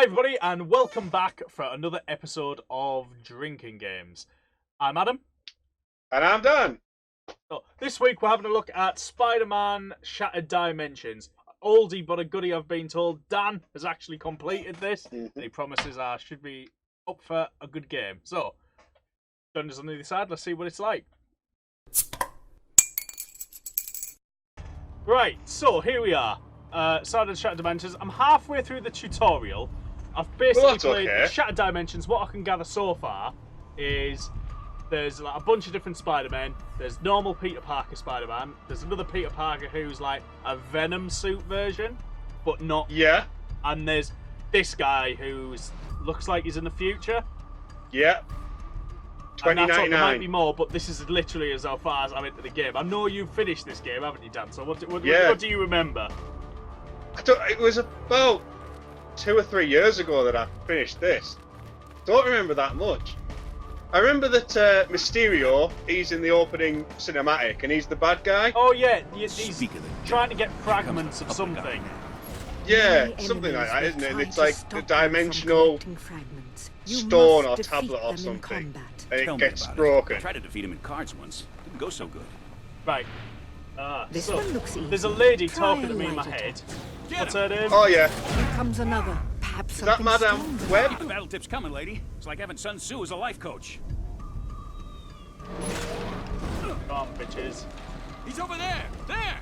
everybody, and welcome back for another episode of Drinking Games. I'm Adam. And I'm Dan. So, this week we're having a look at Spider-Man Shattered Dimensions. Oldie but a goodie, I've been told. Dan has actually completed this, and he promises I should be up for a good game. So, join us on the other side, let's see what it's like. Right, so here we are. Started Shattered Dimensions. I'm halfway through the tutorial. I've basically played Shattered Dimensions. What I can gather so far is there's like a bunch of different Spider-Men. There's normal Peter Parker Spider-Man. There's another Peter Parker who's like a Venom suit version, but not. Yeah. And there's this guy who looks like he's in the future. Yeah. 2099. There might be more, but this is literally as far as I'm into the game. I know you've finished this game, haven't you, Dan? So what do you remember? It was about 2 or 3 years ago that I finished this. Don't remember that much. I remember that Mysterio, he's in the opening cinematic and he's the bad guy. Oh yeah, he's trying to get fragments of something. Yeah, something like that, isn't it? And it's like a dimensional stone or tablet or something, and it gets broken. I tried to defeat him in cards once. Didn't go so good. Right. So there's a lady talking to me in my head. What's her name? Oh yeah. Here comes another. Perhaps Is that Madame Web? The battle tip's coming, lady. It's like having Sun Tzu as a life coach. Come on, bitches. He's over there! There!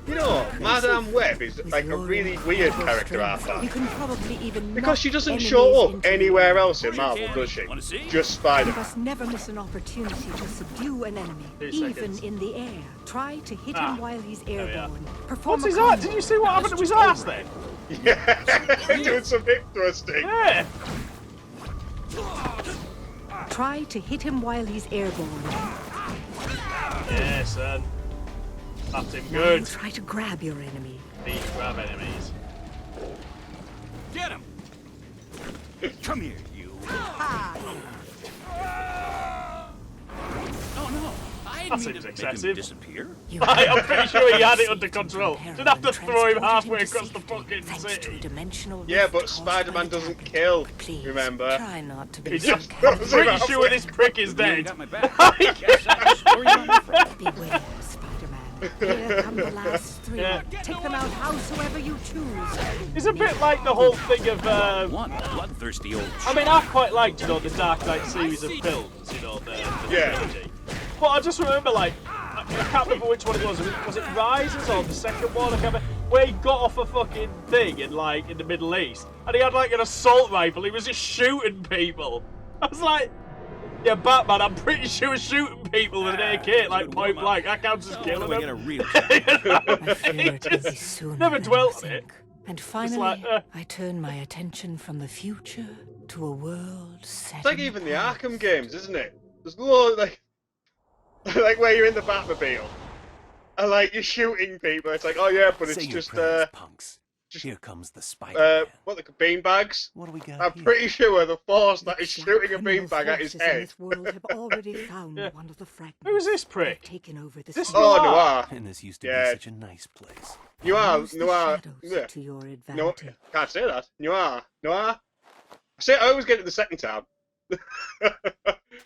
You know, Madame Web is like a really weird character, I find. You can probably even Because she doesn't show up anywhere else in Marvel, does she? Wanna see? Just You Spider-Man. must never miss an opportunity to subdue an enemy, 2 even seconds. in the air. Try to hit him while he's airborne. Perform What's his a ass? combo. Did you see what happened to his ass then? Yeah, doing some hip thrusting. Yeah. Try to hit him while he's airborne. Yeah, son. That's him Now good. try to grab your enemy. Need to grab enemies. Get him! Come here, you. Oh no! I That didn't mean seems to excessive. make him disappear. I'm pretty sure he had it under control. Didn't have to throw him halfway across the fucking city. Yeah, but Spider-Man doesn't kill, remember? Try not to be He just throws him pretty halfway. sure this prick is You dead. got my back. Guess I just worry about my friend. Beware, Spider-Man. Here come the last three. Yeah. Take them out howsoever you choose. It's a bit like the whole thing of. One bloodthirsty old. I mean, I quite liked, the Dark Knight series of films, the Yeah. trilogy. But I just remember, I can't remember which one it was. Was it Rises or the second one? I can't remember. Where he got off a fucking thing in the Middle East, and he had an assault rifle. He was just shooting people. I was like, yeah, Batman. I'm pretty sure shooting people with an AK, point blank. That counts as killing Get a them. real. I fear it will be sooner Never than dwelt you on it. think. And finally, like, I turn my attention from the future to a world set It's like in even the past. Arkham games, isn't it? There's loads like where you're in the Batmobile and you're shooting people. It's like, oh yeah, but it's Say your just prayers, punks. Here comes the Spider-Man. what the beanbags? What do we got I'm here? pretty sure the force that is Black shooting a criminal beanbag at his forces in head. this world have already found one of the fragments. Who is this prick? They've taken over the This city. Oh, Noir. Noir. And this used to Yeah. be such a nice place. Noir. Use the Noir. shadows Yeah. to your No, advantage. can't say that. Noir. Noir. I always get it the second time.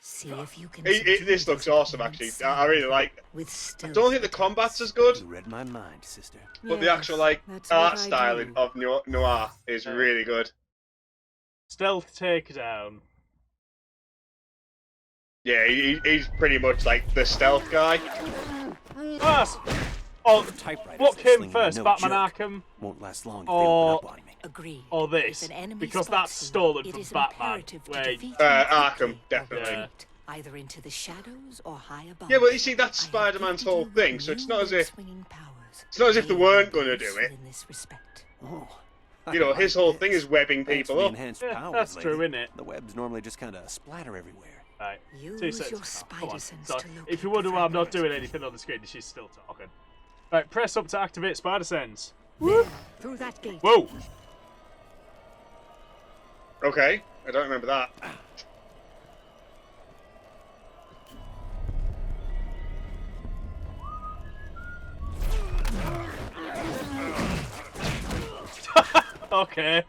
See if you can. This looks awesome, actually. I really like it. With I stealth. don't think the combat's as good, You read my mind, sister. but the Yes, actual that's what art I styling do. of Noir is really good. Stealth takedown. Yeah, he's pretty much like the stealth guy. Typewriters What that came sling first, no Batman jerk. Arkham Won't last long if Or- they open up on me. Agreed. or this? If an enemy Because spots that's you, stolen it from is Batman. imperative to Where defeat Arkham, him quickly or definitely. retreat, either into the shadows or high above. Yeah, but you see, that's I have Spider-Man's gifted whole you thing, with so it's new not as if web-swinging powers. it's not as if they They weren't will gonna be do useful it. in this respect. Oh. You know, his whole thing is webbing Thanks for people the up. enhanced Yeah, powers, that's lady. true, isn't it? The webs normally just kind of splatter everywhere. Right. Use 2 your seconds. spider Come on. sense So, to locate if you wonder the why I'm not fragment. doing anything on the screen, she's still talking. Right, press up to activate Spider Sense. There, through that gate. Whoa! Okay, I don't remember that. Okay.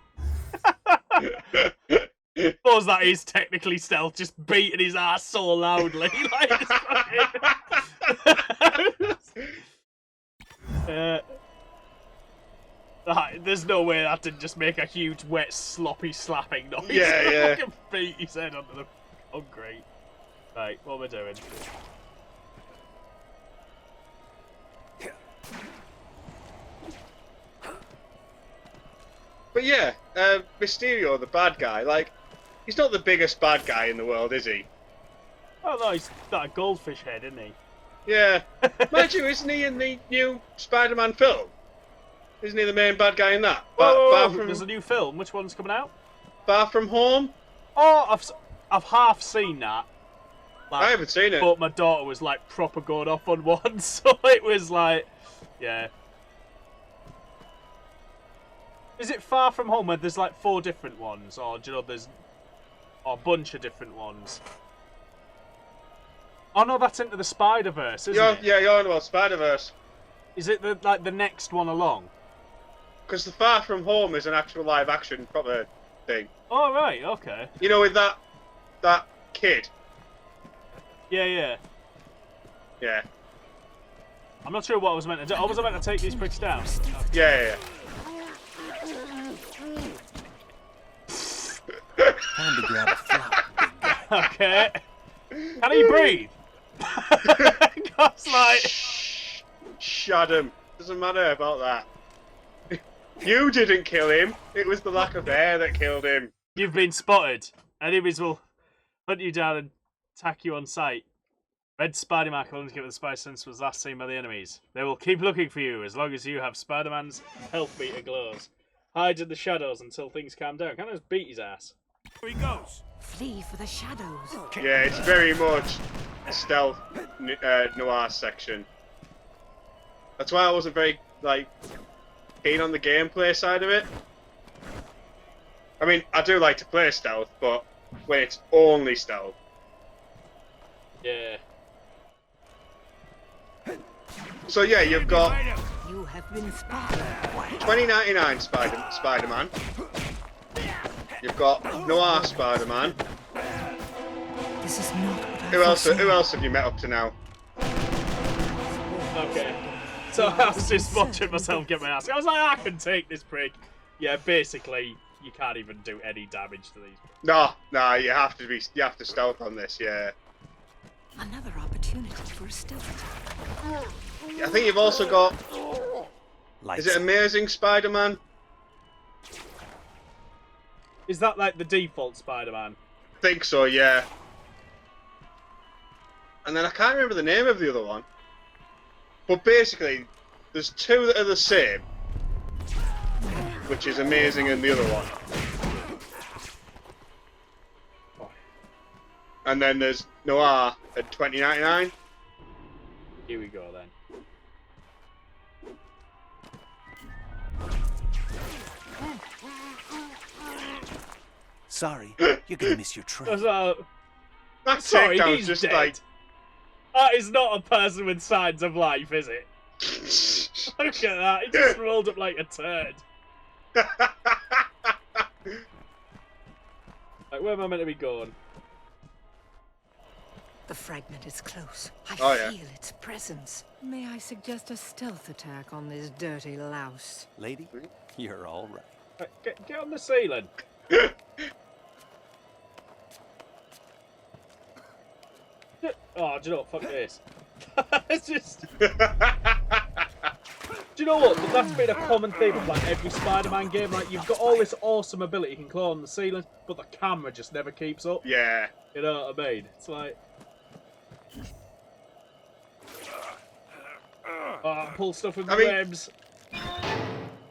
suppose that is technically stealth, just beating his ass so loudly. Like, it's fucking... there's no way that didn't just make a huge, wet, sloppy slapping noise. Yeah. Fucking beat his head under the concrete. Right, what we're doing. But yeah, Mysterio, the bad guy, like, he's not the biggest bad guy in the world, is he? Oh no, he's got a goldfish head, isn't he? Yeah. Mind you, isn't he in the new Spider-Man film? Isn't he the main bad guy in that? Whoa, there's a new film. Which one's coming out? Far From Home? Oh, I've half seen that. Like, I haven't seen it. But my daughter was like proper going off on one, so it was like, yeah. Is it Far From Home where there's like 4 different ones, or do you know there's a bunch of different ones? Oh no, that's Into the Spider-Verse, isn't it? Yeah, you're on about Spider-Verse. Is it the next one along? Because the Far From Home is an actual live-action proper thing. Oh right, okay. You know, with that kid. Yeah. Yeah. I'm not sure what I was meant to do. I was meant to take these pricks down. Yeah. Time to grab a flower, big guy. Okay. Can he breathe? God's like... Shut him. Doesn't matter about that. You didn't kill him. It was the lack of air that killed him. You've been spotted. Enemies will hunt you down and attack you on sight. Red Spidey mark will indicate where the spy sense was last seen by the enemies. They will keep looking for you as long as you have Spider-Man's health meter glows. Hide in the shadows until things calm down. Can't I just beat his ass? Here he goes. Flee for the shadows. Yeah, it's very much a stealth noir section. That's why I wasn't very, like, keen on the gameplay side of it. I mean, I do like to play stealth, but when it's only stealth. Yeah. So yeah, you've got You have been spotted. 2099 Spider-Man. You've got Noir Spider-Man. This is not what I Who else foreseen. have you met up to now? Okay. So I was just watching myself get my ass. I was like, I can take this prick. Yeah, basically, you can't even do any damage to these. No, you have to stealth on this, yeah. Another opportunity for a stealth attack. I think you've also got, Lights. is it Amazing Spider-Man? Is that like the default Spider-Man? I think so, yeah. And then I can't remember the name of the other one. But basically, there's 2 that are the same, which is Amazing and the other one. And then there's Noir at 2099. Here we go then. Sorry, you're gonna miss your train. That Sorry, takedown's he's just dead. like... That is not a person with signs of life, is it? Look at that. He just rolled up like a turd. Like, where am I meant to be going? The fragment is close. I Oh, yeah. feel its presence. May I suggest a stealth attack on this dirty louse? Lady, you're all right. Right, get on the ceiling. Oh, do you know what? Fuck this. It's just... Do you know what? That's been a common theme of like every Spider-Man game. Like, you've got all this awesome ability you can claw on the ceiling, but the camera just never keeps up. Yeah. You know what I mean? It's like... pull stuff with my webs.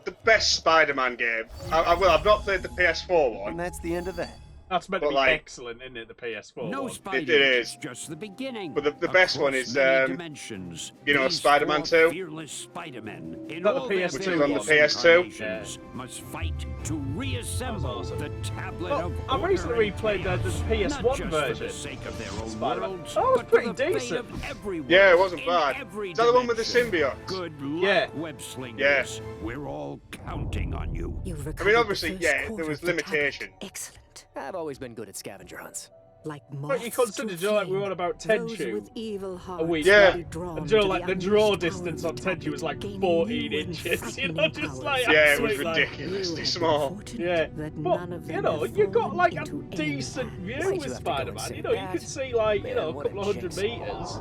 The best Spider-Man game. I've not played the PS4 one. And that's the end of that. That's meant to But, be like, excellent, isn't it? The PS4 No one. Spidey. It is. It's just the beginning. But the best one Across is, many dimensions, you know, these Spider-Man 4 2? fearless Spidermen in That the all their PS2 Which is on the various PS2? incarnations must fight to reassemble That was awesome. the tablet Well, of I order recently and replayed the chaos, PS1 not just version. For the sake of their own Spider-Man. worlds, That was but pretty for the fate decent. of everyone Yeah, it wasn't in bad. every Is that the one with the dimension. symbiotes? Good luck, Yeah. web slingers. Yeah. We're all counting on you. You've I recovered mean, the obviously, first yeah, quarter there was of the tablet. limitation. Excellent. hunt. I've always been good at scavenger hunts. Like But moths you consider, to you know, like we were flame, on about those Tenchu with evil hearts a week. Yeah. will be drawn And you know, to like the unleashed draw power distance of on the Tenchu was like gaining 14 new and inches. You know, frightening just powers. like Yeah, it was absolute, like, ridiculously You small. have been fortunate Yeah, that but none of you them know, have you got fallen like a into enemy decent hands. view Why'd with you have to go and Spider-Man. say You know, you that? could see like, you Man, know, a what a couple of hundred jigsaw. meters.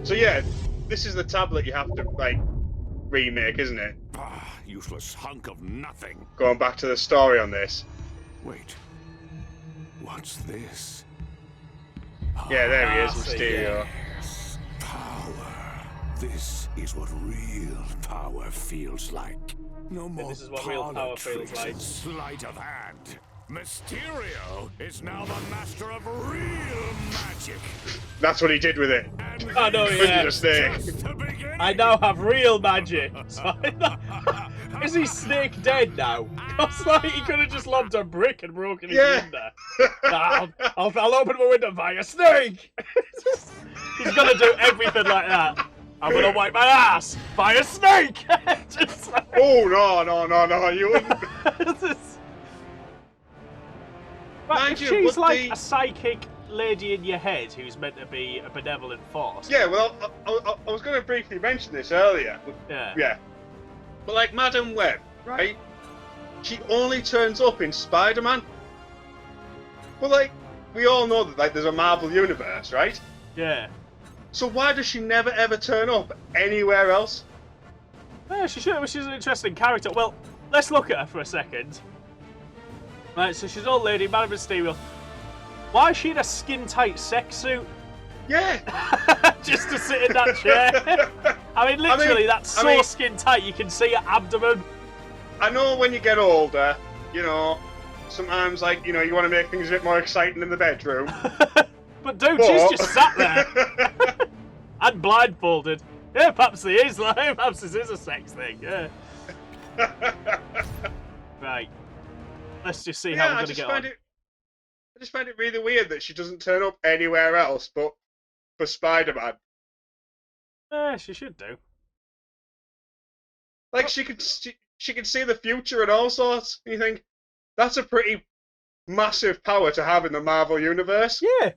So yeah, this is the tablet you have to like remake, isn't it? Ah, useless hunk of nothing. Going back to the story on this. Wait. What's this? Yeah, there he is, Ah, so Mysterio. Yes, power. This is what real power feels like. No more this is what real parlor power feels tricks like. and sleight of hand. Mysterio is now the master of real magic. That's what he did with it. And I know, this yeah. is just the beginning. I now have real magic. So is he Snake dead now? Because like he could have just lobbed a brick and broken his Yeah. window. Nah, I'll open my window via Snake. He's gonna do everything like that. I'm gonna wipe my ass by a snake. Just like, Oh no, you wouldn't. just... Mind But you, she's what like the- a psychic lady in your head who's meant to be a benevolent force. Yeah, well, I was going to briefly mention this earlier. Yeah. Yeah. But like Madam Web, right? She only turns up in Spider-Man. Well, like, we all know that like there's a Marvel universe, right? Yeah. So why does she never ever turn up anywhere else? Yeah, she should. She's an interesting character. Well, let's look at her for a second. Right, so she's an old lady, Madam Mysterio. Why is she in a skin-tight sex suit? Yeah. Just to sit in that chair? I mean, literally, that's so skin-tight, you can see her abdomen. I know when you get older, you know, sometimes like, you know, you want to make things a bit more exciting in the bedroom. But dude, she's just sat there. And blindfolded. Yeah, perhaps there is, like, perhaps this is a sex thing, yeah. Right. Let's just see how we're going to get on. I just find it really weird that she doesn't turn up anywhere else but for Spider-Man. Yeah, she should do. Like she could see the future and all sorts. You think that's a pretty massive power to have in the Marvel universe? Yeah.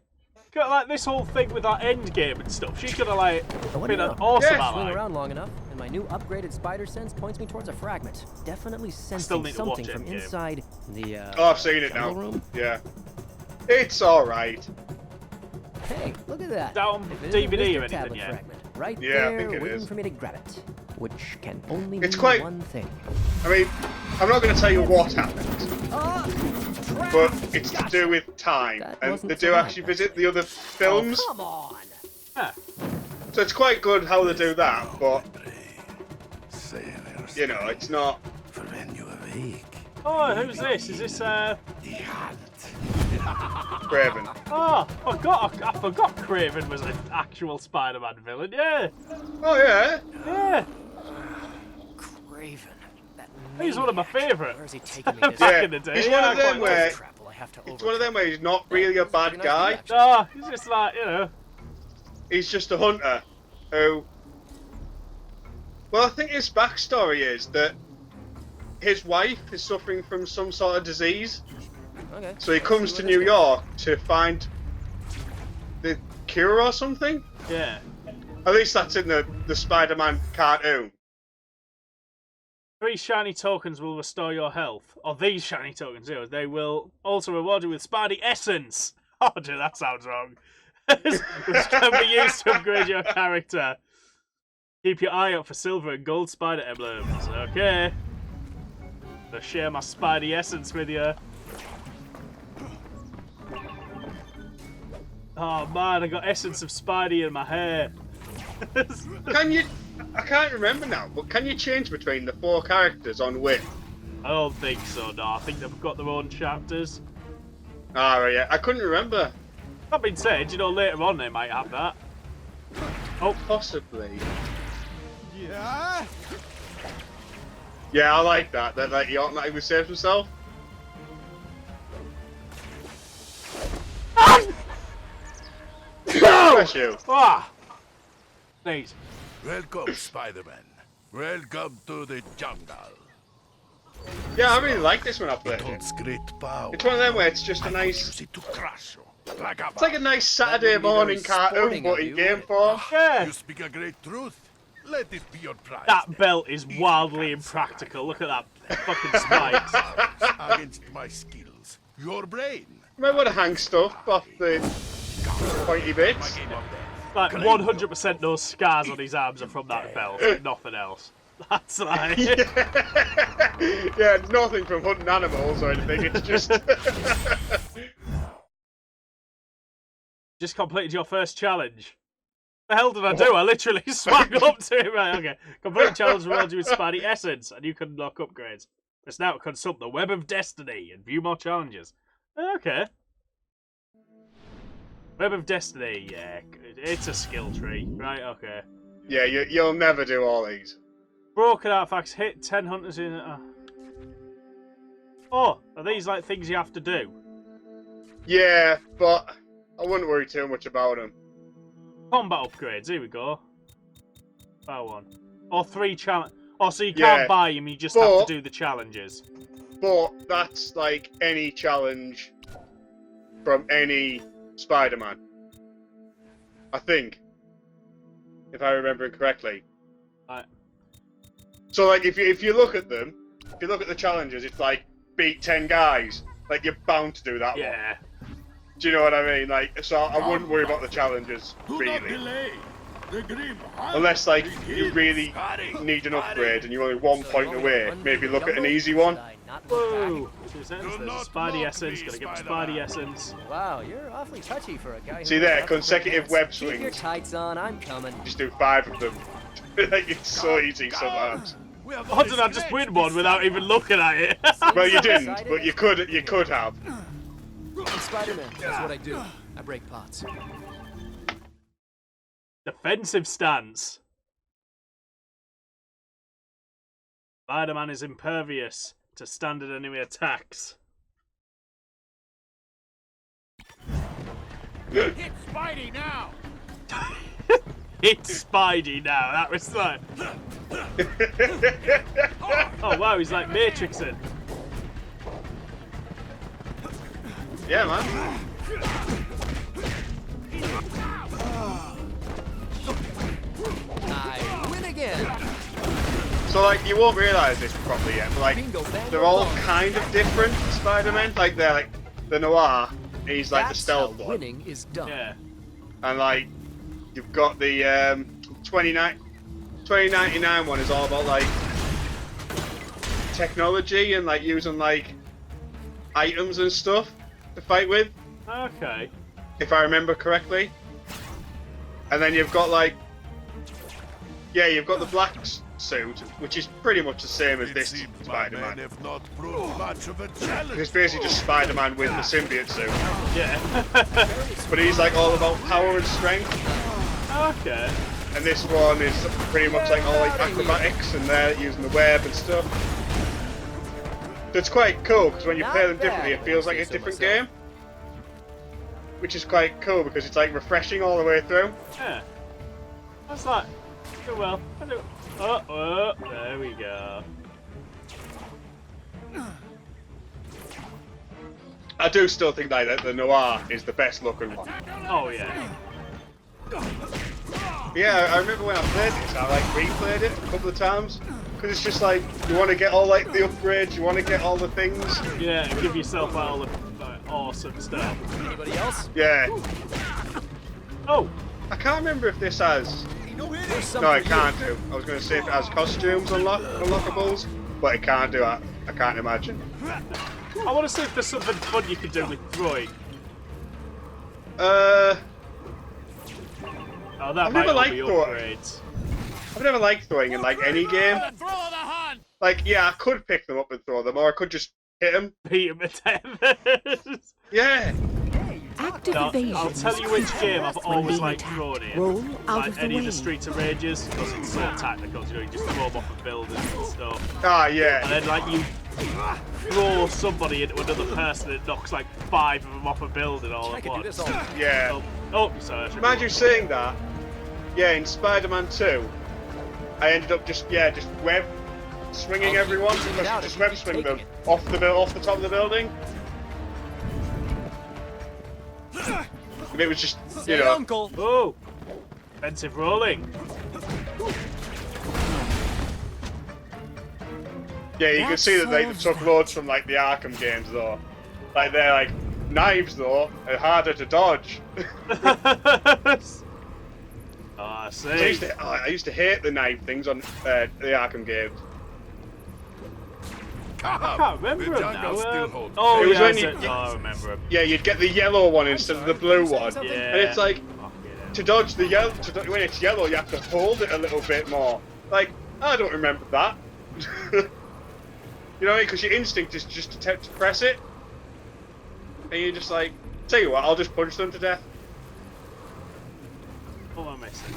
Got like this whole thing with that end game and stuff. She could have like What been do you an know? awesome Yeah. Swing ally. around long enough, and my new upgraded spider sense points me towards a fragment. Definitely still sensing need to watch something from Endgame. inside the Oh, I've seen it jungle now. room. Yeah, it's all right. Hey, look at that. Down If it isn't DVD or Mr. anything Tablet yet? fragment, right Yeah, I there, think it waiting is. for me to grab it, which can only It's mean quite- one thing. I mean, I'm not going to tell you what happens, but it's to do with time, That and wasn't they so do bad, actually then. visit the other films, Oh, come on. Yeah. so it's quite good how they do that. But you know, it's not. Oh, who's this? Is this Craven. Oh, I forgot Craven was an actual Spider-Man villain. Yeah. Oh yeah. Yeah. Craven. That He's one of my maniac. favourite. Where's he taking me this Back Yeah, in the day. he's yeah, one of I quite them like where- it. trap will I have to It's one of them where he's not really a bad Nice guy. reaction. Oh, he's just like, you know. He's just a hunter who. Well, I think his backstory is that his wife is suffering from some sort of disease, Okay. so he comes to See New where this York to find the cure or something. Yeah. At least that's in the Spider-Man cartoon. 3 shiny tokens will restore your health. Or these shiny tokens, you know, they will also reward you with Spidey Essence. Oh, dude, that sounds wrong. Which can be used to upgrade your character. Keep your eye out for silver and gold spider emblems. Okay. I'll share my Spidey Essence with you. Oh man, I got Essence of Spidey in my hair. Can you? I can't remember now, but can you change between the 4 characters on Win? I don't think so, no. I think they've got their own chapters. Ah, right, yeah. I couldn't remember. That being said, you know, later on they might have that. Oh, Possibly. Yeah. Yeah, I like that. That like he automatically saves himself. Bless you. ah! Sneeze. Welcome, Spider-Man. Welcome to the jungle. Yeah, I really like this when I played it. God's great power. It's one of them where it's just a nice... Use it to crush you. Like a It's like a nice Saturday That wouldn't be morning very cartoon, sporting but of in you, game would it? form. Yeah. You speak a great truth. Let it be your prize. That belt is wildly impractical. Look at that fucking spikes. Against my skills. Your brain. Remember the hang stuff off the pointy bits? Like 100% those scars on his arms are from that belt. Nothing else. That's like. Yeah, nothing from hunting animals or anything. It's just. Just completed your first challenge. The hell did I do? I literally swung up to him. Right, okay. Complete challenge rewards you with Spidey Essence, and you can unlock upgrades. Press now to consult the Web of Destiny and view more challenges. Okay. Web of Destiny, yeah. It's a skill tree. Right, okay. Yeah, you'll never do all these. Broken artifacts, hit 10 hunters in... Oh, are these like things you have to do? Yeah, but I wouldn't worry too much about them. Combat upgrades, here we go. Buy one. Or 3 challenge. Oh, so you can't buy them, you just have to do the challenges. But that's like any challenge from any Spider-Man. I think. If I remember it correctly. Right. So like if you look at them, if you look at the challenges, it's like beat 10 guys. Like you're bound to do that one. Yeah. Do you know what I mean? Like, so I wouldn't worry about the challenges, Do not really. delay. The grim hunt Unless, like, you begins. really need an upgrade and you're only 1 point away, maybe look at an easy one. Whoa! 2 seconds, Do there's a not Spidey mock Essence, me, gotta get the Spider-Man. Spidey Essence. Wow, you're awfully touchy for a guy who See there, knows how to consecutive dance. web Keep your swings. tights on, I'm coming. Just do 5 of them. Like, it's so easy sometimes. We have How did I just win one without even looking at it? Well, you didn't, but you could have. I'm Spider-Man, that's what I do. I break pots. Defensive stance. Spider-Man is impervious to standard enemy attacks. Hit Spidey now. It's Spidey now. That was like. Oh wow, he's like Matrixing. Yeah, man. I win again. So, like, you won't realise this properly yet, but, like, Bingo, bango, they're all bongo. kind of different Spider-Man. Like, they're, like, the Noir, he's, like, the That's stealth how one. winning is done. Yeah. And, like, you've got the 2099 one is all about, like, technology and, like, using, like, items and stuff to fight with, Okay. if I remember correctly. And then you've got, like, yeah, you've got the black suit, which is pretty much the same as It this seems my men Spider-Man. have not proved much of a challenge. It's basically just Spider-Man with the symbiote suit. Yeah. But he's, like, all about power and strength. Okay. And this one is pretty much like all like acrobatics and they're using the web and stuff. So it's quite cool because when you play them differently, it feels like a different game. Which is quite cool because it's like refreshing all the way through. Yeah. That's like. Do well. I do. Oh, there we go. I do still think like that the Noir is the best looking one. Oh yeah. Yeah, I remember when I played this, I like replayed it a couple of times because it's just like you want to get all like the upgrades, you want to get all the things. Yeah, give yourself all the awesome stuff. Anybody else? Yeah, Oh, I can't remember if this has. There's some No, for it you. can't do. I was going to say if it has costumes unlockables, but it can't do that. I can't imagine. I want to see if there's something fun you can do with throwing. Uh, Oh, that I've might never all liked be throwing. upgrades. I've never liked throwing in like any game. Throw the hunt. Like, yeah, I could pick them up and throw them, or I could just hit them. Beat him at 10. Yeah. Active No, evasion. I'll tell you which game I've When always being liked attacked, throwing in. roll out Like of the any of way. the Streets of Rages, because it's so tactical, you know, you just throw them off of buildings and stuff. Ah, And yeah. then, like, you throw somebody into another person, it knocks, like, 5 of them off a building all I at could do this once. all. Yeah. Oh, sorry. I should Imagine you saying that. Yeah, in Spider-Man 2, I ended up just swinging everyone because you just web swing them off the top of the building. And it was just, you know. Uncle. Oh, offensive rolling. Yeah, you can see that they took loads from like the Arkham games though. Like they're like knives though are harder to dodge. Oh, I see. I used to hate the knife things on the Arkham games. I can't remember The him jungle now. still holds. Oh, It was yeah, when you- I remember him. Yeah, you'd get the yellow one instead of the blue one, Yeah. and it's like to dodge the yellow. When it's yellow, you have to hold it a little bit more. Like I don't remember that. You know, because your instinct is just to attempt to press it, and you're just like, tell you what, I'll just punch them to death. What am I missing?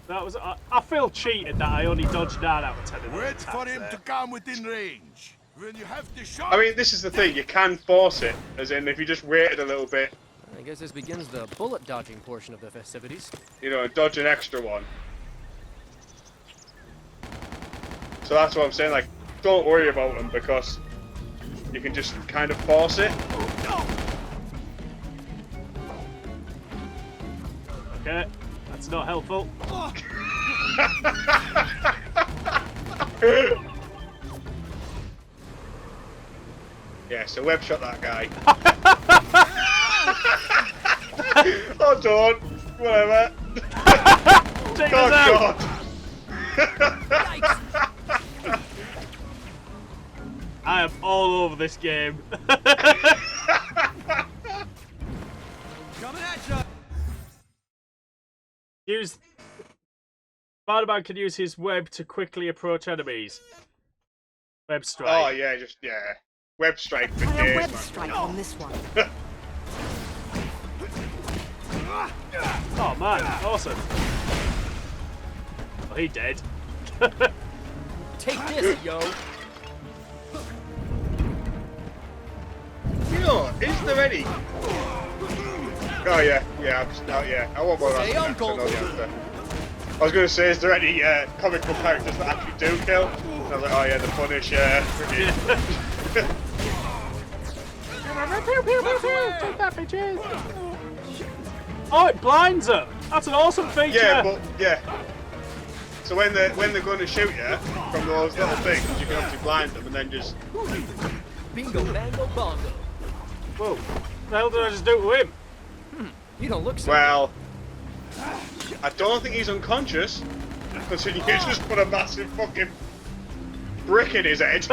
That was. I feel cheated that I only dodged 9 out of 10 of the Wait attacks for him there. to come within range. When you have the shot. I mean, this is the thing, you can force it, as in if you just waited a little bit, I guess this begins the bullet dodging portion of the festivities. you know, and dodge an extra one. So that's what I'm saying, like, don't worry about them because you can just kind of force it. Okay, that's not helpful. Yeah, so web shot that guy. Oh, don't. Whatever. Check Oh, this out. God. I am all over this game. Coming at you. Use. Spider-Man can use his web to quickly approach enemies. Web strike. Oh, yeah, just, yeah. Web strike for Try a days, web man. strike on this one. Oh man, awesome. Oh, he dead. Take this, yo. You know, is there any? Oh yeah, yeah, I'm just, oh, yeah. I want more of Say that. uncle. I know the answer. I was going to say, is there any comic book characters that actually do kill? And I was like, oh yeah, the Punisher. Freaking... Take that, bitches. Oh, it blinds them. That's an awesome feature. Yeah, but yeah. So when they're going to shoot you from those little things, you can obviously blind them and then just. Bingo, bango, bongo. Whoa. The hell did I just do to him? You don't look so Well, I don't think he's unconscious, considering you just put a massive fucking brick in his head.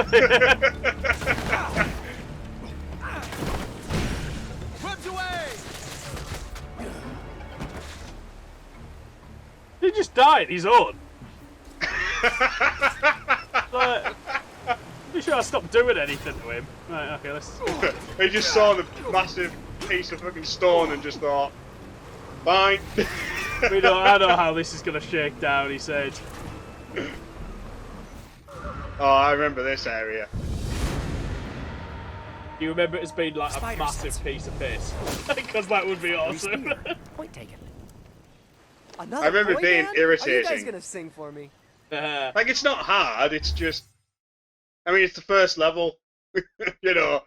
Whipped away. He just died his own. Like, you sure I stopped doing anything to him? Right, okay, let's. He just saw the massive piece of fucking stone and just thought, fine. I know how this is gonna shake down, he said. Oh, I remember this area. Do you remember it as being like a Spider massive sense. piece of piss? Because that would be awesome. Point taken. Another I remember boy being band? Are you guys irritating. gonna sing for me? Like, it's not hard, it's just. I mean, it's the first level. You know.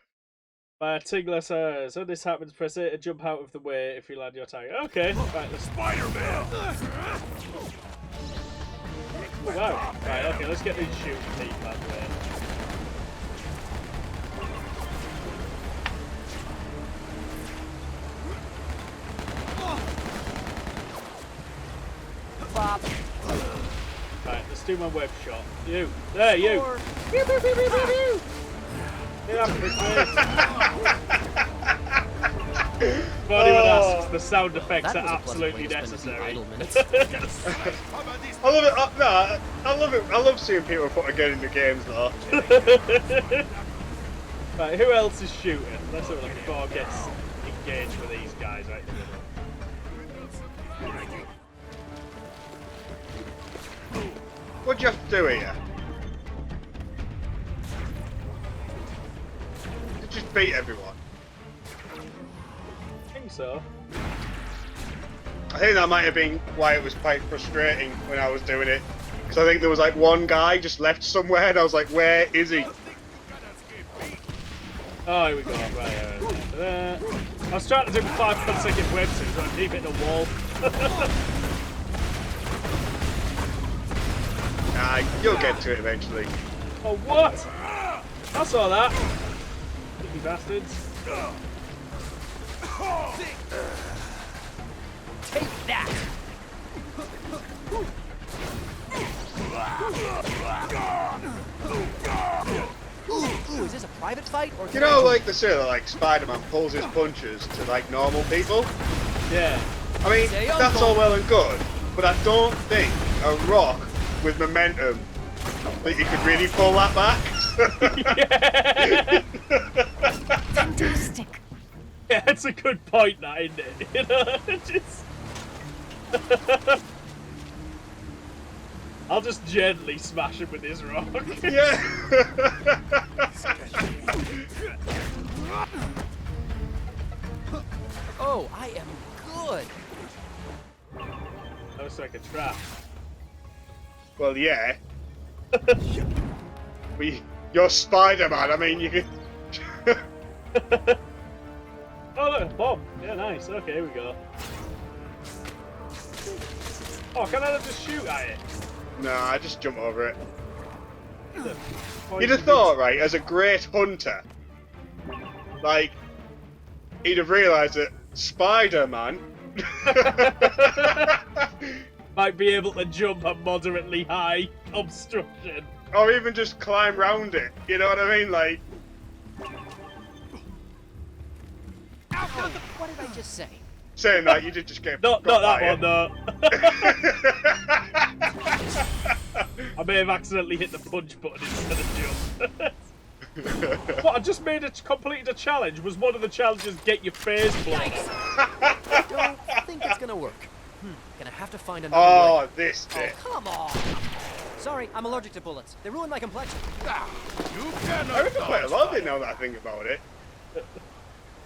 Tingler says, when this happens, press it and jump out of the way if you land your target. Okay, right, let's. Spider-Man. Wow. Right, okay, let's get these shooting people out of the way. Bop. Right, let's do my web shot. You. There, you. Pew, pew, pew, pew, pew, pew. Get up, Chris. If anyone asks, the sound effects That are was a pleasant way absolutely to spend a few necessary. idle minutes. I love it. No, I love it. I love seeing people put a gun into games, though. Right, who else is shooting? Let's have a look before I get engaged with these guys, right? What do you have to do here? To just beat everyone. I think so. I think that might have been why it was quite frustrating when I was doing it. Because I think there was like one guy just left somewhere, and I was like, where is he? Oh, here we go. Right. I was trying to do 5 consecutive web swings, but I keep hitting a wall. You'll get to it eventually. Oh, what? I saw that. You bastards. Take that! Ooh, is this a private fight or? You know, like they say that like Spider-Man pulls his punches to like normal people. Yeah. I mean, Say that's uncle. all well and good, but I don't think a rock with momentum that you could really pull that back. Fantastic. Yeah, it's a good point, that, isn't it? You know, just... I'll just gently smash him with this rock. Yeah. Oh, I am good. That was like a trap. Well, yeah. You're Spider-Man. I mean, you can. Oh, look, Bob. Yeah, nice. Okay, here we go. Oh, can I not just shoot at it? No, I just jump over it. Oh, You'd have thought, right, as a great hunter, like, he'd have realised that Spider-Man might be able to jump a moderately high obstruction. or even just climb round it. You know what I mean? Like, What did I just say? saying that, you did just get. Not got that by one, though. it. I may have accidentally hit the punch button instead of jump. What, I just completed a challenge. Was one of the challenges get your face blown? Don't think it's gonna work. Gonna have to find another Oh, way. this Oh, bit. come on! Sorry, I'm allergic to bullets. They ruin my complexion. I remember quite a lot of it now that I think about it.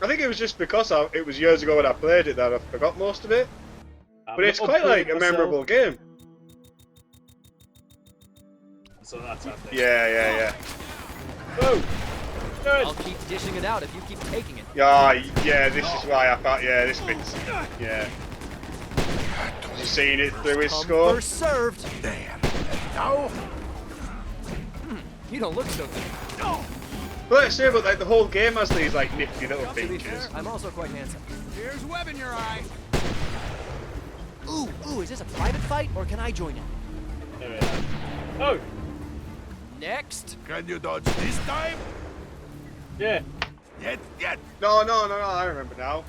I think it was just because it was years ago when I played it that I forgot most of it. But it's quite like a memorable game. So that's happening. Yeah. Oh, good. I'll keep dishing it out if you keep taking it. Yeah, this is why I thought, yeah, this bit's, yeah. You seen it through his score? First served. There. Now, You don't look so good. But let's say, but like the whole game has these like nifty little To be features. fair, I'm also quite handsome. here's web in your eye. Ooh, is this a private fight or can I join in? There we are. Oh, Next. Can you dodge this time? yeah. Yet. No, I remember now.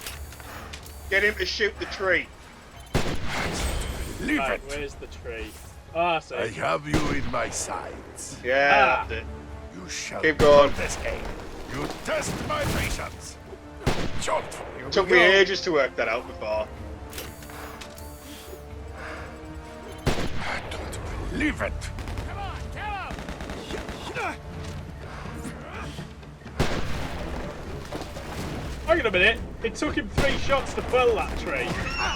Get him to shoot the tree. Leave Right, it. where's the tree? Ah, so I have you in my sights. Yeah, Ah. that's it. You shall Keep going. not escape. You test my patience. Jump. Here we Took me go. ages to work that out before. I don't believe it. hang on a minute. It took him 3 shots to fell that tree.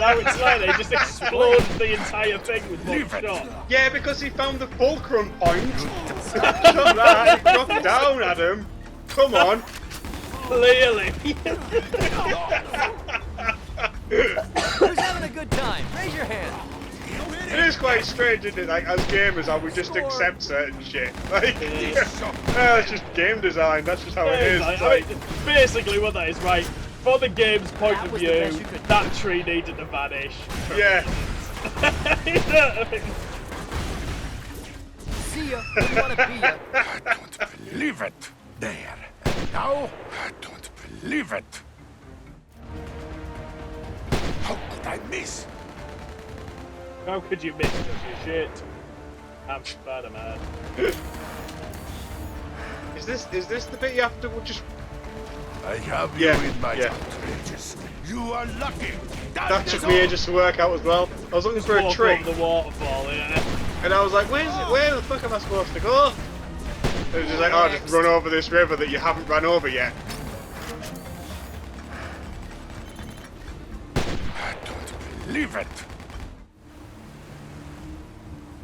Now it's like they just exploded the entire thing with one Leave it. shot. Yeah, because he found the fulcrum point. Shot that, it dropped down at him. Come on. Clearly. Who's having a good time? Raise your hand. It is quite strange, isn't it? Like, as gamers, how we just accept certain shit. Like, it's just game design. That's just how it is. Like, It's like, basically what that is, right? For the game's point That of was the view, best you could do. that tree needed to vanish. yeah. You know what I mean? See ya. Where you wanna be ya. I don't believe it. There. Now, I don't believe it. How could I miss? How could you miss such a shit? I'm Spider-Man. Is this the bit you have to just... I have Yeah, you in my yeah. outrageous. You are lucky. That took me ages to work out as well. I was looking for a Walk tree, over the waterfall, yeah. and I was like, where the fuck am I supposed to go? It was just like, oh, just run over this river that you haven't run over yet. I don't believe it.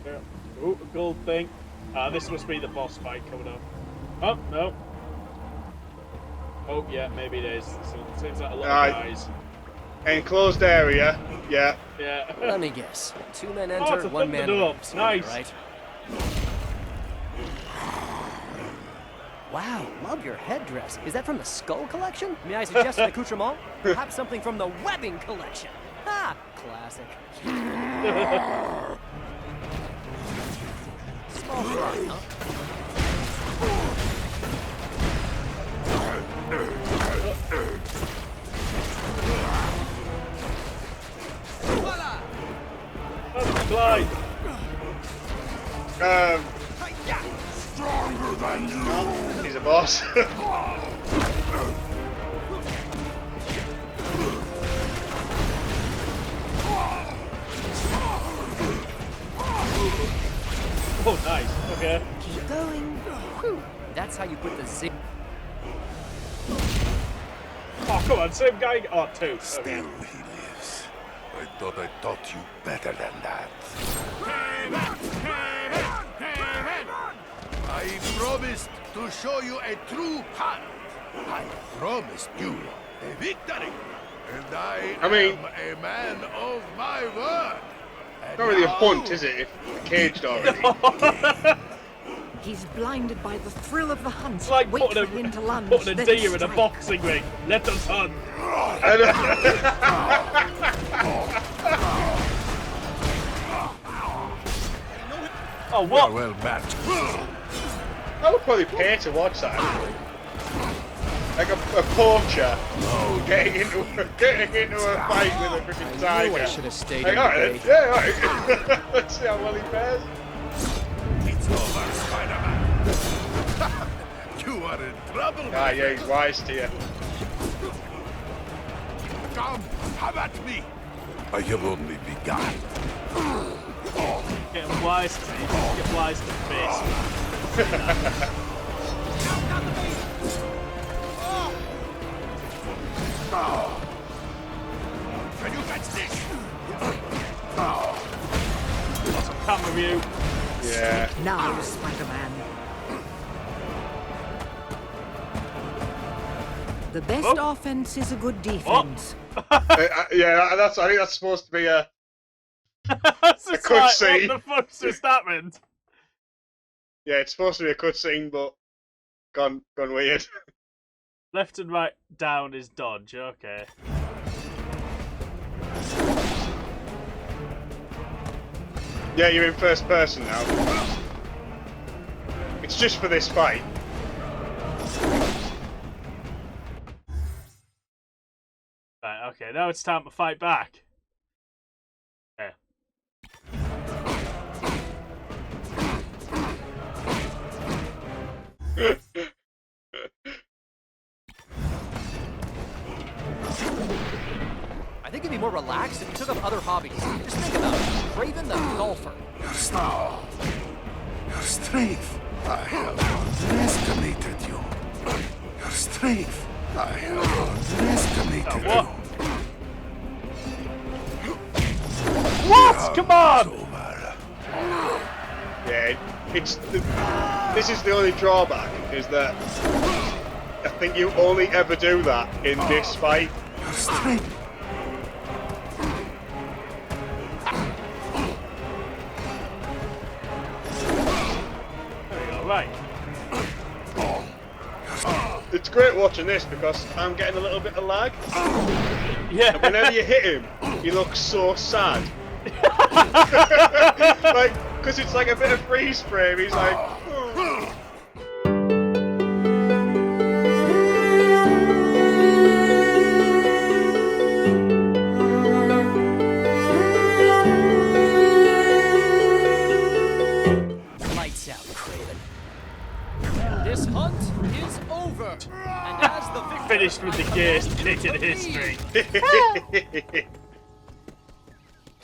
Yeah. Ooh, gold thing. This must be the boss fight coming up. Oh, no. Oh, yeah, maybe it is. Seems like a lot of guys. Enclosed area. Yeah. Yeah. Let me guess. 2 men it's enter, a 1 man Thunderdome. leaves. Nice. Right? Wow, love your headdress. Is that from the Skull Collection? May I suggest an accoutrement? Perhaps something from the Webbing Collection. Ha! Classic. Small fry, huh? Clyde. Stronger than you. He's a boss. Oh, nice. Okay. Keep going. Whew. That's how you put the zip. Oh, come on. Same guy. Oh, 2. Okay. Still he lives. I thought I taught you better than that. I promised to show you a true hand. I promised you a victory. And I mean, am a man of my word. And Not really a now- punt, is it? If you're caged already. He's blinded by the thrill of the hunt. It's like Wait putting for him to lunge, a then deer in a strike. boxing ring. Let us hunt. Oh, We are what? well matched. I would probably pay to watch that. Actually. Like a poacher getting into a fight with a freaking tiger. I should have stayed Like, in alright, the yeah, alright. Let's see how well he fares. It's over, Spiderman. You are in trouble. Ah, yeah, he's wise to you. Come, have at me. I have only begun. Get wise to me. Get wise to face. Can you catch this? Some camera view. Yeah. Now, Spider-Man. The best offense is a good defense. Yeah, I think that's supposed to be a That's just could like, see. what the fuck's just happened? yeah, it's supposed to be a cutscene, but gone weird. Left and right down is dodge. Okay. Yeah, you're in first person now. It's just for this fight. Right. Okay. Now it's time to fight back. Okay. I think it'd be more relaxed if you took up other hobbies. Just think about it. Craven the golfer. Your strength. I have underestimated you. Your strength. I have underestimated What? you. What? Come on! Over. Yeah, this is the only drawback, is that I think you only ever do that in this fight. Your strength. There we go. Right. It's great watching this because I'm getting a little bit of lag. Yeah. Whenever you hit him, he looks so sad. Like, because it's like a bit of freeze frame. He's like, "Oh." Lights out, Craven. And this hunt is over. And as the victor, Finished with the gayest nick in history.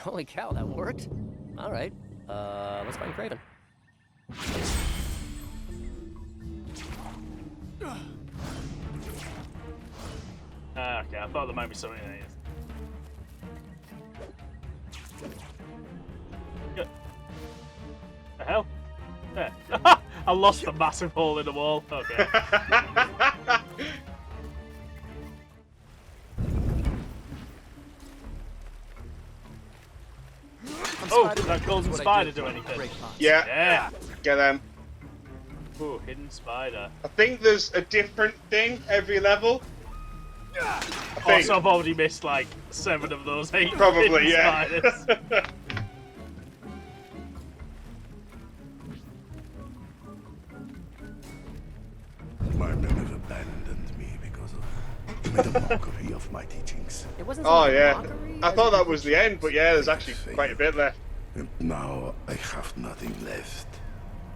Holy cow, that worked. All right. Let's find Craven. Okay, I thought there might be something in here. Good. The hell? Yeah. I lost the massive hole in the wall. Okay. Oh, did that golden spider do anything? Yeah. Yeah. Get them. Ooh, hidden spider. I think there's a different thing every level. I Oh, think. so I've already missed like 7 of those 8 Probably, hidden yeah. spiders. My men have abandoned me because of made a mockery of my teachings. It wasn't Oh something yeah. mockery, I thought that was the end, but yeah, there's actually quite a bit left. And now I have nothing left.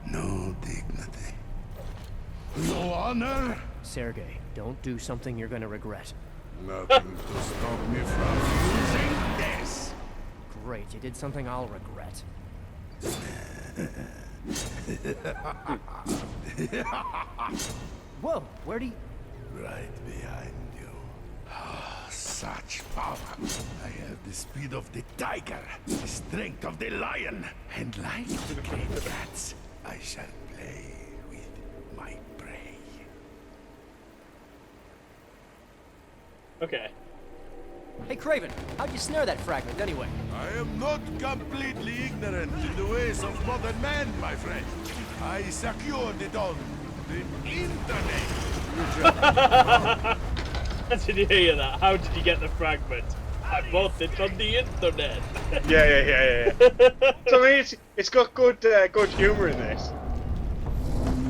No dignity. No honor. Sergey, don't do something you're gonna regret. Nothing to stop me from using this. Great, you did something I'll regret. Whoa, where'd he... Right behind you. Ah, such power. I have the speed of the tiger, the strength of the lion, and like the great cats, I shall play with my prey. Okay. Hey, Craven, how'd you snare that fragment anyway? I am not completely ignorant in the ways of modern man, my friend. I secured it on the internet. Did you hear that? How did you get the fragment? I bought it on the internet. Yeah. So I mean, it's got good good humour in this.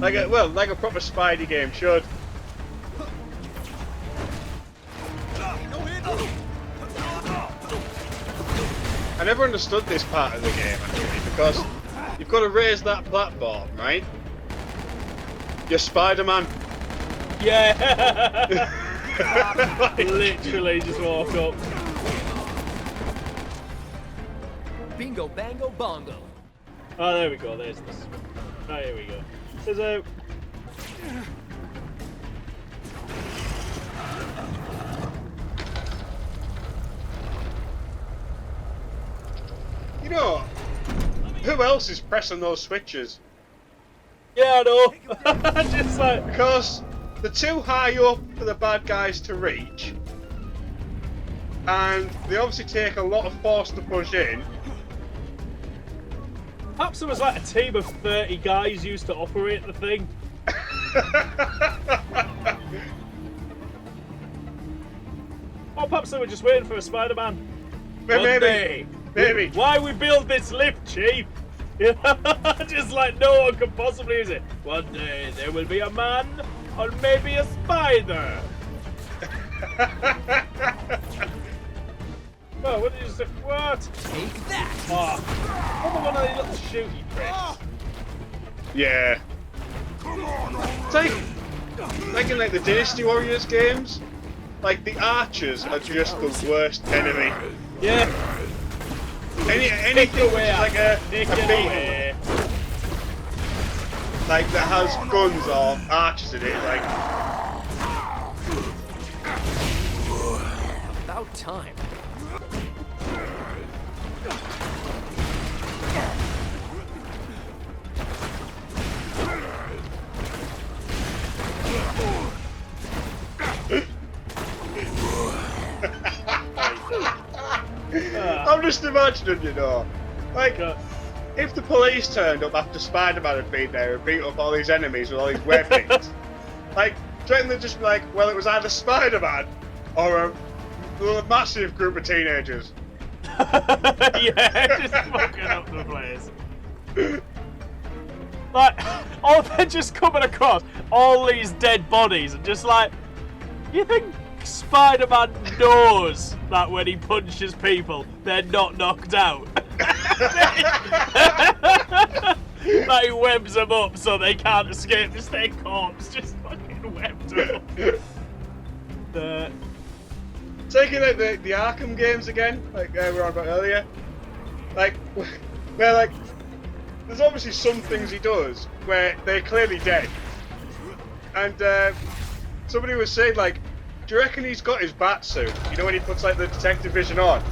Like a proper Spidey game should. I never understood this part of the game actually, because you've got to raise that platform, right? You're Spider-Man. Yeah. Literally just walk up. Bingo, bango, bongo. Oh, there we go. There's this. Oh, here we go. There's a. You know, who else is pressing those switches? Yeah, I know. Just like. Because they're too high up for the bad guys to reach, and they obviously take a lot of force to push in. Perhaps there was like a team of 30 guys used to operate the thing. Or perhaps they were just waiting for a Spider-Man. Maybe. Why we build this lift, Chief? Just like no one can possibly use it. One day there will be a man, or maybe a spider. Oh, what did you say? What? Take that! Oh, another one of these little shooty tricks. Yeah. It's like in like the Dynasty Warriors games, like the archers are just the worst enemy. Yeah. Anything which is like a beetle, like that has guns or archers in it, like. About time. I'm just imagining, you know, like if the police turned up after Spider-Man had been there and beat up all these enemies with all these weapons, like, do you reckon they'd just be like, well, it was either Spider-Man or a massive group of teenagers? Yeah, just fucking up the place. Like, oh, they're just coming across all these dead bodies and just like, you think Spider-Man knows that when he punches people, they're not knocked out? Like, he webs them up so they can't escape, just their corpse just fucking webbed up. Taking like the Arkham games again, like we were on about earlier, like where like there's obviously some things he does where they're clearly dead, and somebody was saying like, do you reckon he's got his bat suit? You know when he puts like the detective vision on,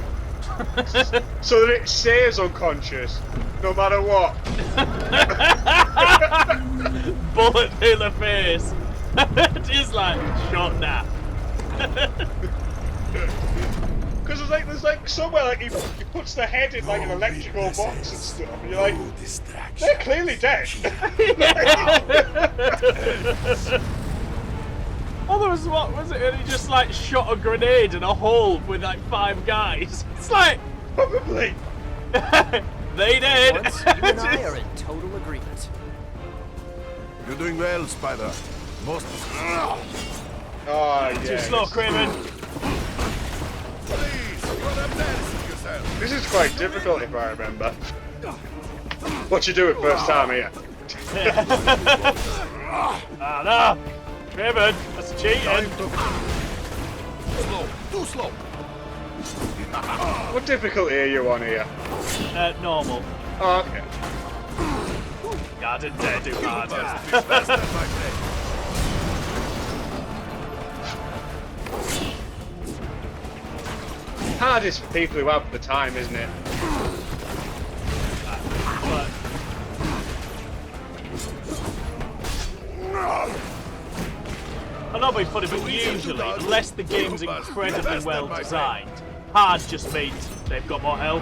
so that it stays unconscious, no matter what. Bullet through the face. Just like shot now. Because there's like somewhere like he puts the head in like an electrical box and stuff, and you're like, they're clearly dead. Oh, there was what was it? And he just like shot a grenade in a hole with like 5 guys. It's like Probably. they did. Once, you and I are in total agreement. You're doing well, Spider. Most. Oh Too yeah. slow, Craven. Please, you're embarrassing yourself. This is quite difficult if I remember. What you do it first time here? Ah, no. Craven, that's cheating. Slow, too slow. What difficulty are you on here? Normal. Oh, okay. Yeah, I didn't dare do hard. Faster, my friend. Hardest for people who have the time, isn't it? But I'm not being funny, but usually, unless the game's incredibly well designed, hard just means they've got more health.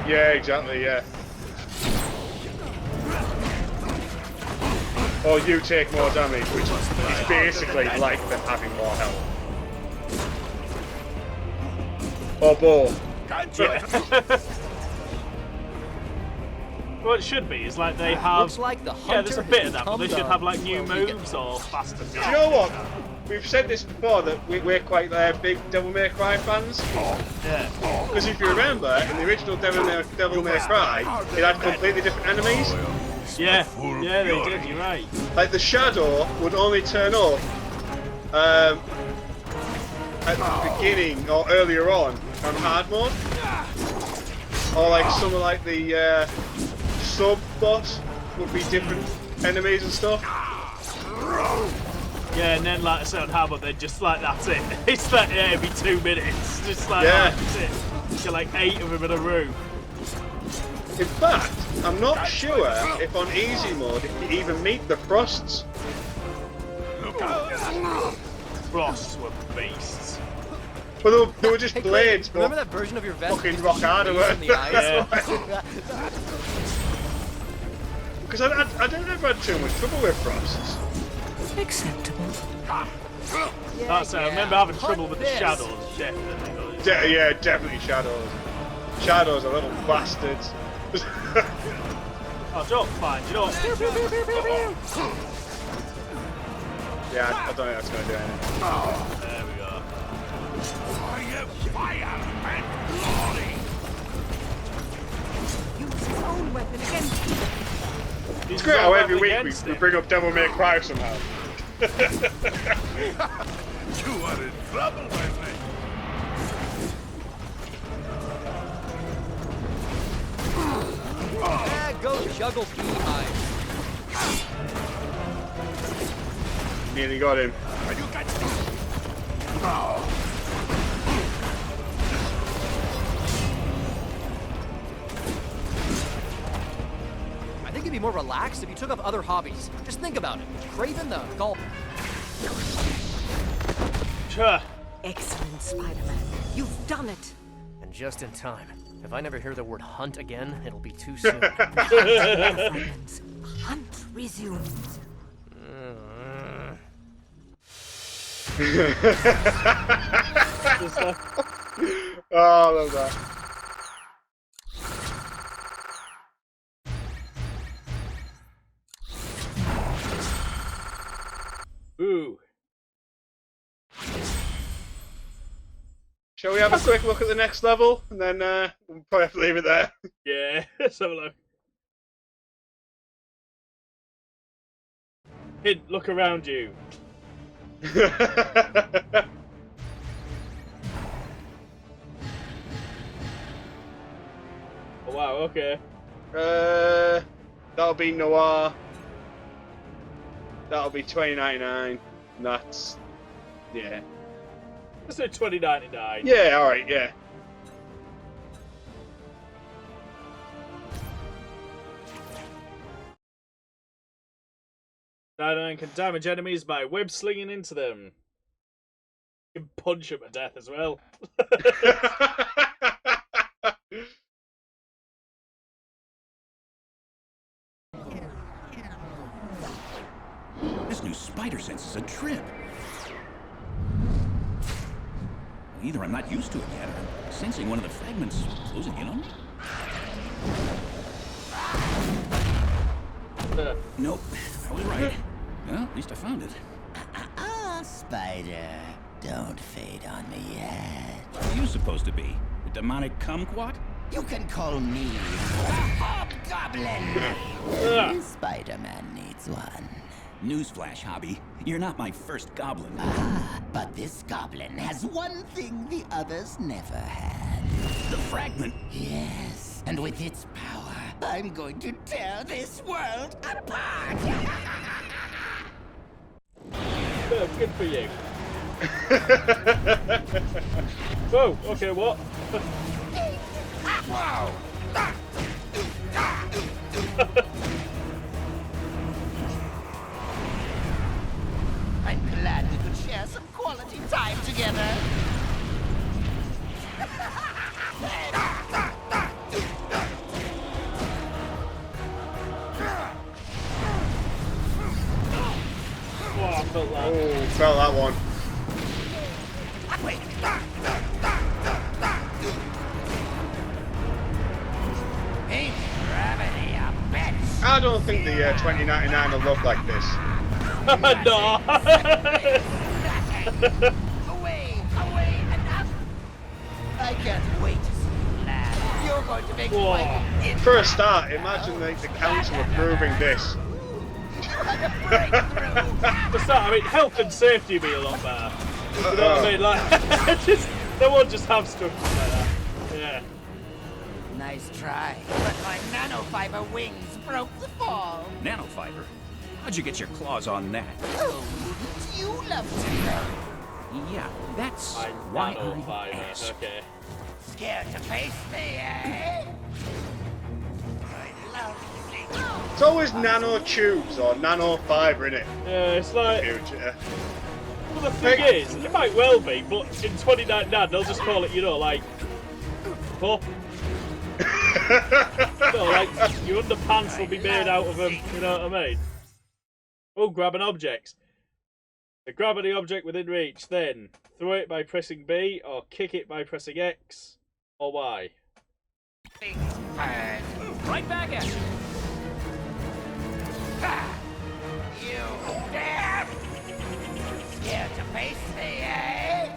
Yeah, exactly, yeah. Or you take more damage, which is basically like them having more health. Or both. What it should be is like they have. Looks like the Yeah, there's a hunter bit has of that, but they become should the- have like new well, you get- moves or faster. Do you know what? We've said this before that we're quite big Devil May Cry fans. Yeah. Because if you remember, in the original Devil May Cry, it had completely different enemies. Yeah, yeah, they did. You're right. Like the Shadow would only turn up at the beginning or earlier on hard mode, or like some of like the sub boss would be different enemies and stuff. Yeah, and then like I said on hard mode, they just like that's it. It's like every 2 minutes, just like Yeah. that's it. You're like 8 of them in a room. In fact, I'm not sure if on easy mode if you even meet the Frosts. Frosts were beasts. Well, they were just Hey, blades, Craig, remember but that version of your vest? fucking that rock used to harder, freeze in the weren't ice? because I don't ever had too much trouble with Frosts. Acceptable. That's it. I remember having Hunt trouble with the this. shadows, definitely. Yeah, definitely Shadows. Shadows are little bastards. Oh, don't find. You know what? Yeah, I don't think that's going to do anything. There we go. Fire and glory. Use his own weapon against you. It's great how every week we bring up Devil May Cry somehow. You are in trouble, my friend. Yeah, go juggle beehive. Nearly got him. Are you got I think you'd be more relaxed if you took up other hobbies. Just think about it. Craven the golf. Sure. Excellent, Spider-Man. You've done it. And just in time. If I never hear the word hunt again, it'll be too soon. Fragments. Hunt resumes. Oh, I love that. Ooh. Shall we have a quick look at the next level, and then we'll probably have to leave it there. Yeah. Let's have a look. Hid, look around you. Oh, wow. Okay. That'll be Noir. That'll be 2099. And that's yeah. Let's do 2099. Yeah, alright, yeah. Spider-Man can damage enemies by web slinging into them. You can punch them to death as well. This new spider sense is a trip. Either I'm not used to it yet, or I'm sensing one of the fragments closing in on me. Nope, I was right. Well, at least I found it. Spider, don't fade on me yet. What are you supposed to be? A demonic kumquat? You can call me the Hobgoblin. Spider-Man needs one. Newsflash, Hobby. You're not my first goblin. But this goblin has one thing the others never had. The fragment? Yes, and with its power, I'm going to tear this world apart. Good for you. Whoa, okay, what? Wow. I'm glad we could share some quality time together. Oh, I felt that. Oh, felt that one. Wait. Hey, gravity, a bitch. I don't think the 2099 will look like this. No. Away, enough. I can't wait to see you laugh. You're going to make Whoa. For a start, imagine the council approving this. For start, I mean, health and safety would be a lot better. You know what I mean? Like, just they won't just have stuff like that. Yeah. Nice try, but my nanofiber wings broke the fall. Nanofiber? How'd you get your claws on that? Oh, wouldn't you love to know? Yeah, that's I why nano I fiber. asked. Okay. Scared to face me, eh? I love to see. It's always nanotubes or nanofiber in it. Yeah, it's like. Future. Well, the thing is, it might well be, but in 2099 they'll just call it, you know, like. Pup. No, like your underpants will be made out of them. You know what I mean? Oh, grab an object. So grab any object within reach, then throw it by pressing B, or kick it by pressing X, or Y. Right back at you. You dare? Scared to face me, eh?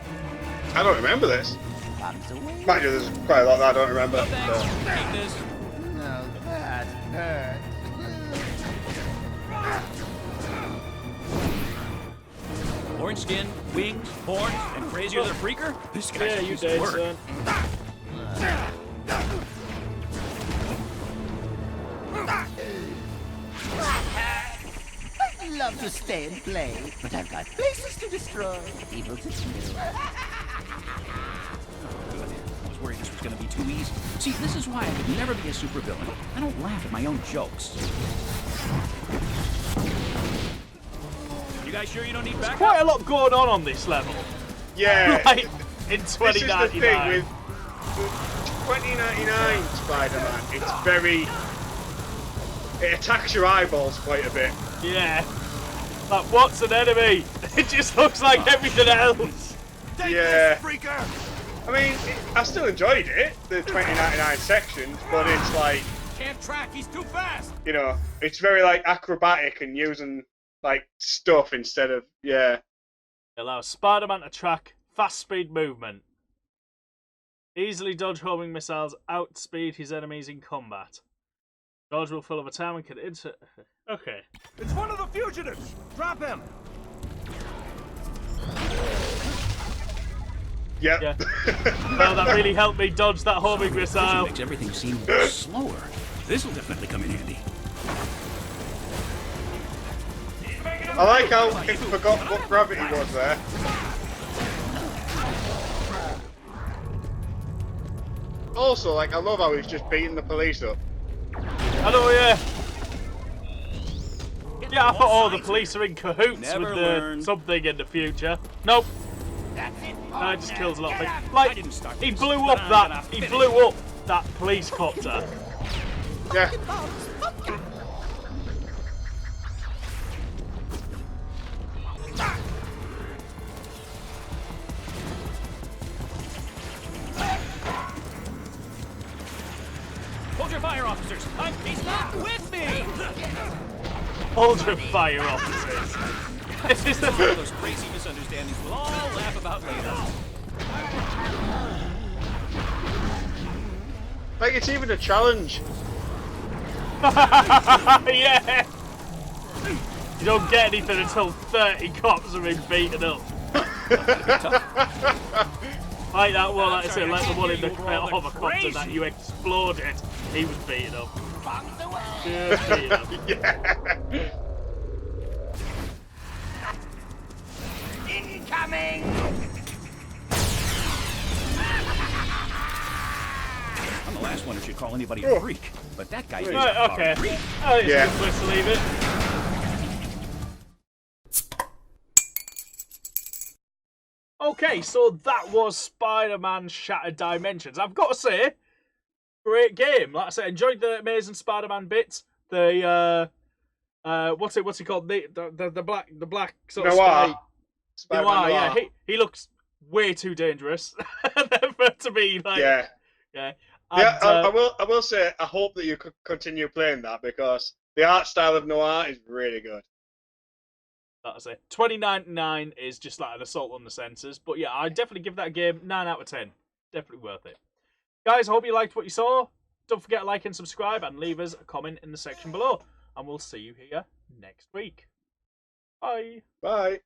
I don't remember this. Bombs away. Mind you, there's quite a lot that I don't remember. No thanks. Take this. No, that hurt. Orange skin, wings, horns, and crazier than a freaker? This guy's Yeah, a you piece of did, work. son. I'd love to stay and play, but I've got places to destroy, people to kill. Good. I was worried this was going to be too easy. See, this is why I could never be a supervillain. I don't laugh at my own jokes. You guys sure you don't need backup? Quite a lot going on this level. Yeah. Like, in This is the thing 2099. with 2099 Spider-Man. It's very. It attacks your eyeballs quite a bit. Yeah. Like, what's an enemy? It just looks like everything else. Yeah. I mean, I still enjoyed it, the 2099 sections, but it's like, Can't track, he's too fast. you know, it's very like acrobatic and using like stuff instead of, yeah. Allows Spider-Man to track fast speed movement. Easily dodge homing missiles, outspeed his enemies in combat. Dodge will fill over time and can insert. Okay. It's one of the fugitives. Drop him. Yep. Yeah. Well, that really helped me dodge that homing Vision missile. makes everything seem slower. This will definitely come in handy. I like how it forgot what gravity was there. Also, like, I love how he's just beating the police up. I know, yeah. Yeah, I thought all the police are in cahoots Never with learn. something in the future. Nope. That's it. No, it just kills a lot of Get things. up. Like, didn't start he this, blew but up I'm that. gonna He finish blew up that police copter. Yeah. Hold your fire, officers. He's not with me. Hold your fire, officers. This is the. Those crazy misunderstandings we'll all laugh about later. Like, it's even a challenge. Yeah. You don't get anything until 30 cops have been beaten up. Like that one, like I said, like the one in the hovercopter that you exploded. He was beaten up. Bombs away. Just beaten up. Yeah. Incoming. I'm the last one who should call anybody a freak, but that guy is Right, a okay. freak. I think it's Yeah. a good place to leave it. Okay, so that was Spider-Man Shattered Dimensions. I've got to say, great game. Like I said, enjoyed the Amazing Spider-Man bits. The what's it called? The black sort of Noir. spy. Spider-Man Noir, yeah. Noir. He looks way too dangerous to be like. Yeah. Yeah. Yeah, And, I will say, I hope that you could continue playing that because the art style of Noir is really good. That's it. $20.99 is just like an assault on the senses. But yeah, I'd definitely give that game 9 out of 10. Definitely worth it. Guys, I hope you liked what you saw. Don't forget to like and subscribe and leave us a comment in the section below. And we'll see you here next week. Bye. Bye.